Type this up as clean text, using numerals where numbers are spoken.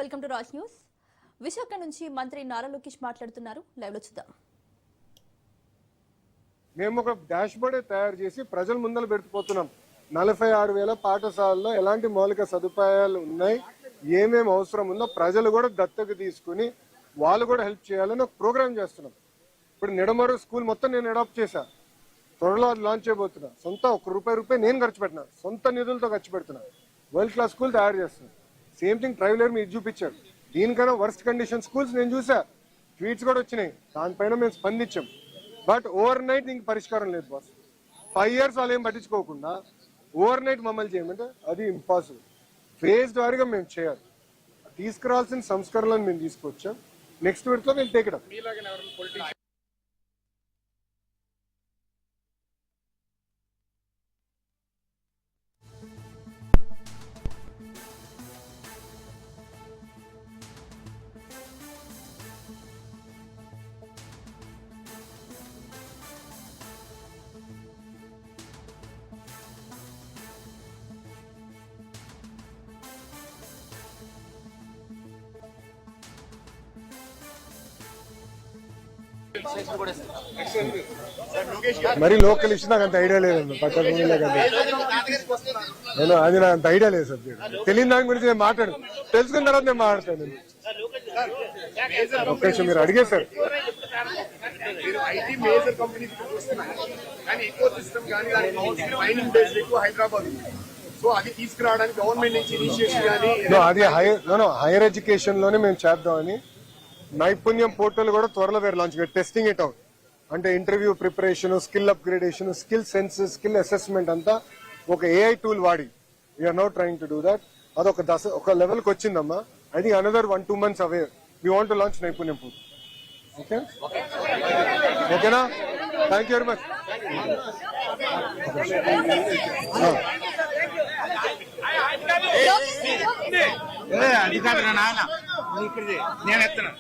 Welcome to Raj news. Visakha నుంచి మంత్రి నారా లోకేష్ మాట్లాడుతున్నారు. లైవ్ లో చూద్దాం. మేము ఒక డాష్ బోర్డ్ తయారు చేసి ప్రజల ముందర పెట్టుకుపోతున్నాం. 46,000 పాఠశాలల్లో ఎలాంటి మౌలిక సదుపాయాలు ఉన్నాయి, ఏమేమి అవసరం ఉందో ప్రజలు కూడా దత్తకు తీసుకుని వాళ్ళు కూడా హెల్ప్ చేయాలని ఒక ప్రోగ్రామ్ చేస్తున్నాం. ఇప్పుడు నిడమరు స్కూల్ మొత్తం నేను అడాప్ట్ చేశా, త్వరలో అది లాంచ్ చేయబోతున్నా. సొంత ₹1 నేను ఖర్చు పెట్టినా, సొంత నిధులతో ఖర్చు పెడుతున్నా. వరల్డ్ క్లాస్ స్కూల్ తయారు చేస్తున్నా. సేమ్ థింగ్ ట్రైవల్ మీరు చూపించారు. దీనికన్నా వర్స్ట్ కండిషన్ స్కూల్స్ నేను చూసా, ట్వీట్స్ కూడా వచ్చినాయి, దానిపైన మేము స్పందించాం. బట్ ఓవర్ నైట్ ఇంక పరిష్కారం లేదు బాస్. 5 years వాళ్ళు ఏం పట్టించుకోకుండా ఓవర్ నైట్ మమ్మల్ని చేయమంటే అది ఇంపాసిబుల్. ఫేజ్ వారీగా మేము చేయాలి. తీసుకురావాల్సిన సంస్కరణలను మేము తీసుకొచ్చాం. నెక్స్ట్ విడతలో మేము టేక్ ఇట్ అప్. మరి లోకల్ ఇష్యూ నాకు అంత ఐడియా లేదండి. పక్కన నేను అది నాకు అంత ఐడియా లేదు సబ్జెక్ట్. తెలియని దాని గురించి నేను మాట్లాడు, తెలుసుకున్న తర్వాత నేను మాట్లాడతాను. ఒక్క నిమిషం మీరు అడిగే సార్. అది హైయర్ ఎడ్యుకేషన్ లోనే మేము చేద్దామని నైపుణ్యం పోర్టల్ కూడా త్వరలో వేరే లాంచ్ టెస్టింగ్ ఇట్ అవుట్. అంటే interview preparation, skill upgradation, skill senses, skill assessment అంతా ఒక ఏఐ టూల్ వాడి we're now trying to do that. అది ఒక లెవెల్కి వచ్చిందమ్మా. I think another 1-2 months away we want to launch Naipunyam portal. Okay ఓకేనా? Thank you very much. అది కాదు నాన్న, నేను ఎత్తను.